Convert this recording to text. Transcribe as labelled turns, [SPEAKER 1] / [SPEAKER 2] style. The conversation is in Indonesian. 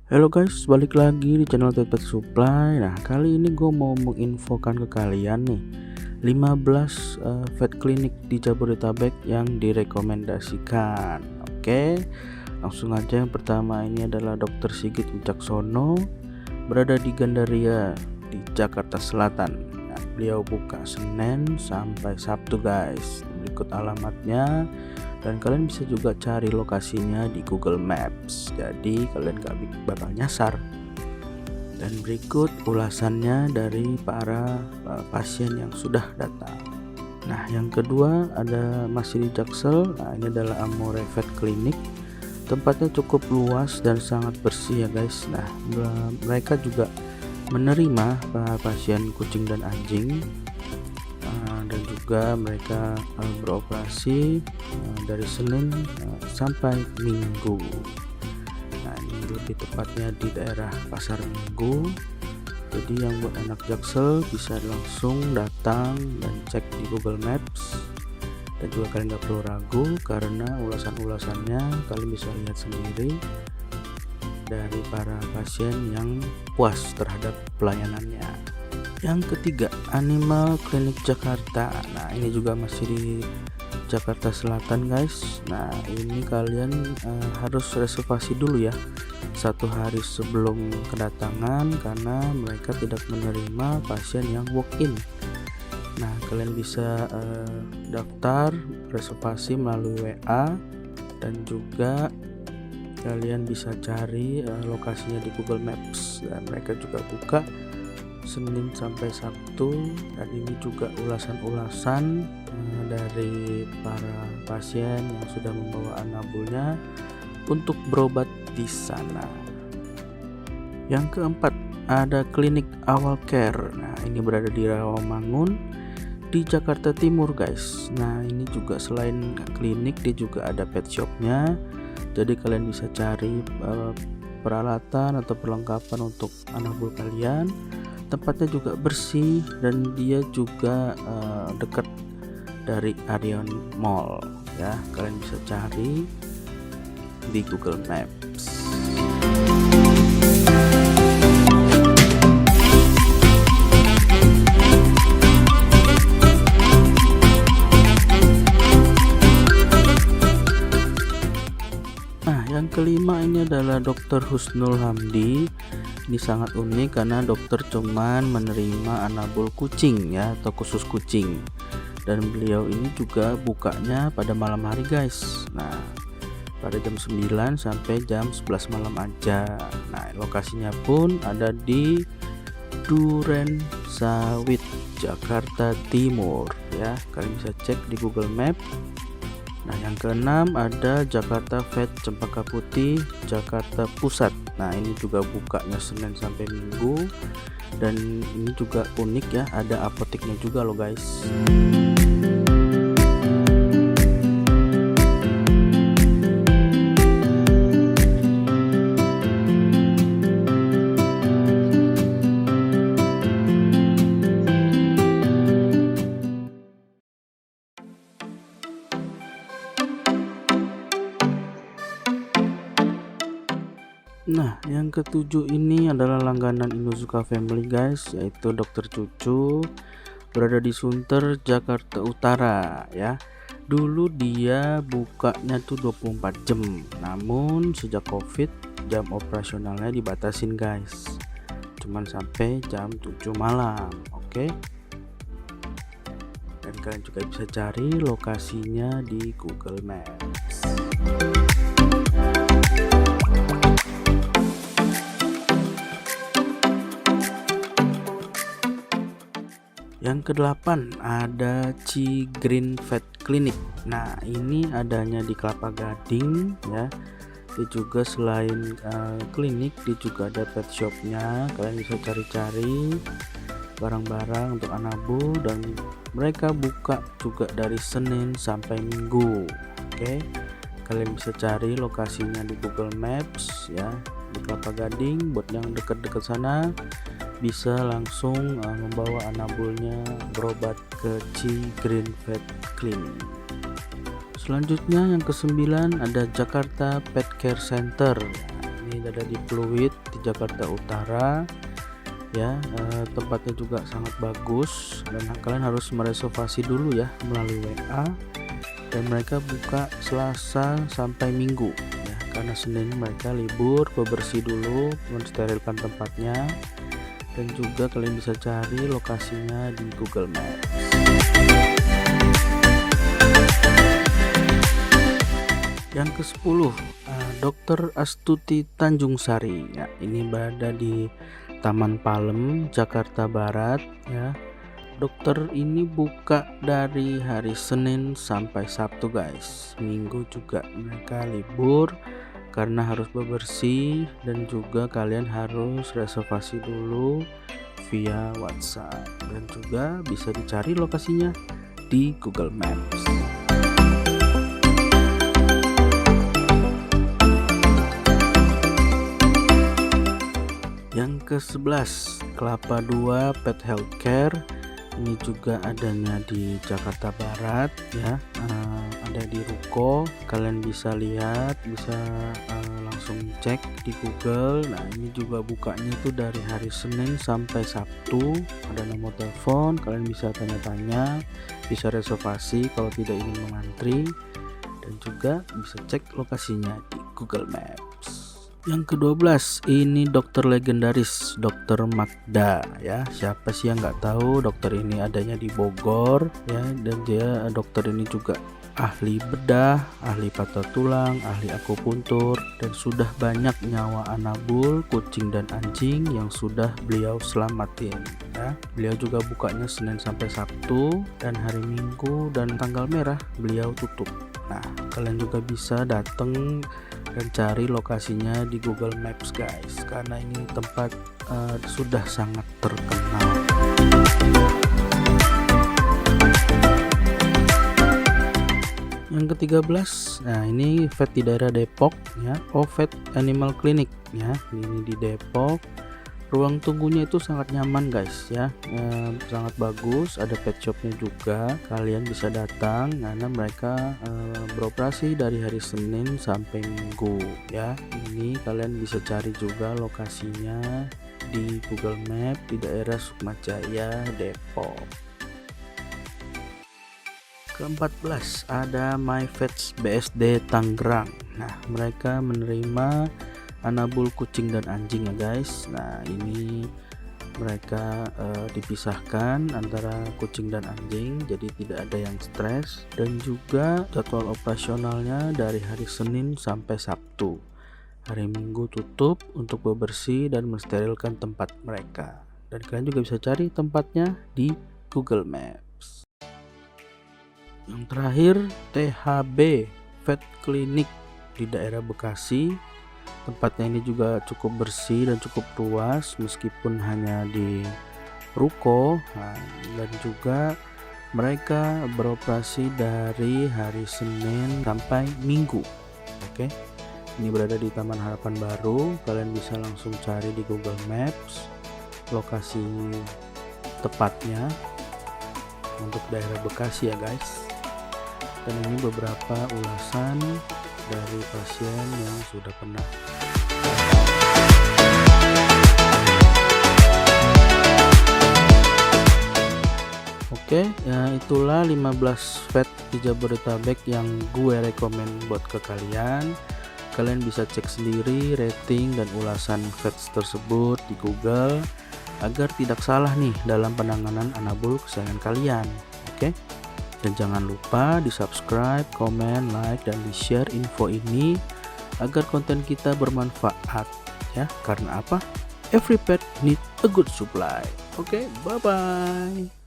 [SPEAKER 1] Halo guys, balik lagi di channel Pet Supply. Nah, kali ini gue mau menginfokan ke kalian nih 15 vet clinic di Jabodetabek yang direkomendasikan. Oke, langsung aja. Yang pertama ini adalah Dr. Sigit Wicaksono, berada di Gandaria di Jakarta Selatan. Nah, beliau buka Senin sampai Sabtu guys. Berikut alamatnya, dan kalian bisa juga cari lokasinya di Google Maps, jadi kalian gak bakal nyasar. Dan berikut ulasannya dari para pasien yang sudah datang. Nah, yang kedua ada masih di Jaksel. Nah, ini adalah Amore Vet Clinic. Tempatnya cukup luas dan sangat bersih ya guys. Nah, mereka juga menerima pasien kucing dan anjing, dan juga mereka beroperasi dari Senin sampai Minggu. Nah, ini lebih tepatnya di daerah Pasar Minggu. Jadi yang buat anak Jaksel bisa langsung datang dan cek di Google Maps. Dan juga kalian gak perlu ragu karena ulasannya kalian bisa lihat sendiri dari para pasien yang puas terhadap pelayanannya. Yang ketiga, Animal Clinic Jakarta. Nah, ini juga masih di Jakarta Selatan guys. Nah, ini kalian harus reservasi dulu ya 1 hari sebelum kedatangan, karena mereka tidak menerima pasien yang walk-in. Nah, kalian bisa daftar reservasi melalui WA, dan juga kalian bisa cari lokasinya di Google Maps. Dan mereka juga buka Senin sampai Sabtu. Dan ini juga ulasan-ulasan dari para pasien yang sudah membawa anabulnya untuk berobat di sana. Yang keempat ada klinik Awal Care. Nah, ini berada di Rawamangun di Jakarta Timur guys. Nah, ini juga selain klinik dia juga ada pet shopnya, jadi kalian bisa cari peralatan atau perlengkapan untuk anabul kalian. Tempatnya juga bersih dan dia juga dekat dari Arion Mall ya. Kalian bisa cari di Google Maps. Nah, yang kelima ini adalah Dr. Husnul Hamdi. Ini sangat unik karena dokter cuman menerima anabul kucing ya, atau khusus kucing. Dan beliau ini juga bukanya pada malam hari guys. Nah, pada jam 9 sampai jam 11 malam aja. Nah, lokasinya pun ada di Duren Sawit, Jakarta Timur ya. Kalian bisa cek di Google Map. Nah, yang keenam ada Jakarta Vet Cempaka Putih, Jakarta Pusat. Nah, ini juga bukanya Senin sampai Minggu, dan ini juga unik ya, ada apoteknya juga loh guys. Nah, yang ketujuh ini adalah langganan Inuzuka Family guys, yaitu Dokter Cucu, berada di Sunter, Jakarta Utara ya. Dulu dia bukanya tuh 24 jam, namun sejak Covid jam operasionalnya dibatasin guys, cuman sampai jam 7 malam. Oke. Dan kalian juga bisa cari lokasinya di Google Maps. Yang kedelapan ada Cigreen Vet Clinic. Nah, ini adanya di Kelapa Gading ya. Dia juga selain klinik, dia juga ada pet shopnya. Kalian bisa cari-cari barang-barang untuk anabul, dan mereka buka juga dari Senin sampai Minggu. Oke, kalian bisa cari lokasinya di Google Maps ya, di Kelapa Gading. Buat yang dekat-dekat sana bisa langsung membawa anabulnya berobat ke Cigreen Vet Clinic. Selanjutnya yang ke-9 ada Jakarta Pet Care Center. Nah, ini ada di Pluit di Jakarta Utara ya. Tempatnya juga sangat bagus dan kalian harus mereservasi dulu ya melalui WA, dan mereka buka Selasa sampai Minggu ya, karena Senin mereka libur, bebersih dulu, mensterilkan tempatnya, dan juga kalian bisa cari lokasinya di Google Maps. Yang ke-10, Dr. Astuti Tanjungsari ya, ini berada di Taman Palem, Jakarta Barat ya. Dokter ini buka dari hari Senin sampai Sabtu guys. Minggu juga mereka libur karena harus bebersih, dan juga kalian harus reservasi dulu via WhatsApp, dan juga bisa dicari lokasinya di Google Maps. Yang ke-11, Kelapa 2 Pet Healthcare. Ini juga adanya di Jakarta Barat ya, ada di ruko. Kalian bisa lihat, bisa langsung cek di Google. Nah, ini juga bukanya itu dari hari Senin sampai Sabtu. Ada nomor telepon, kalian bisa tanya-tanya, bisa reservasi kalau tidak ingin mengantri, dan juga bisa cek lokasinya di Google Maps. Yang ke-12, ini dokter legendaris, Dokter Magda ya. Siapa sih yang nggak tahu dokter ini adanya di Bogor ya, dan dia dokter ini juga ahli bedah, ahli patah tulang, ahli akupuntur, dan sudah banyak nyawa anabul, kucing dan anjing yang sudah beliau selamatin ya. Beliau juga bukanya Senin sampai Sabtu, dan hari Minggu dan tanggal merah beliau tutup. Nah, kalian juga bisa datang dan cari lokasinya di Google Maps guys, karena ini tempat sudah sangat terkenal. Yang ke-13, nah ini vet di daerah Depok ya, Vet Animal Clinic ya, ini di Depok. Ruang tunggunya itu sangat nyaman guys ya, sangat bagus, ada pet shopnya juga. Kalian bisa datang karena mereka beroperasi dari hari Senin sampai Minggu ya. Ini kalian bisa cari juga lokasinya di Google Map di daerah Sukmajaya, Depok. Ke-14, ada My Vets BSD Tangerang. Nah, mereka menerima anabul kucing dan anjing ya guys. Nah, ini mereka dipisahkan antara kucing dan anjing, jadi tidak ada yang stres, dan juga jadwal operasionalnya dari hari Senin sampai Sabtu. Hari Minggu tutup untuk bebersih dan mensterilkan tempat mereka, dan kalian juga bisa cari tempatnya di Google Maps. Yang terakhir, THB Vet Clinic di daerah Bekasi. Tempatnya ini juga cukup bersih dan cukup luas meskipun hanya di ruko. Nah, dan juga mereka beroperasi dari hari Senin sampai Minggu. Oke, ini berada di Taman Harapan Baru. Kalian bisa langsung cari di Google Maps lokasi tepatnya untuk daerah Bekasi ya guys. Dan ini beberapa ulasan dari pasien yang sudah pernah. Oke, ya itulah 15 vet di Jabodetabek yang gue rekomen buat ke kalian. Kalian bisa cek sendiri rating dan ulasan vets tersebut di Google agar tidak salah nih dalam penanganan anabul kesayangan kalian. Oke. Dan jangan lupa di subscribe, komen, like, dan di share info ini agar konten kita bermanfaat ya. Karena apa? Every pet need a good supply. Oke, bye bye.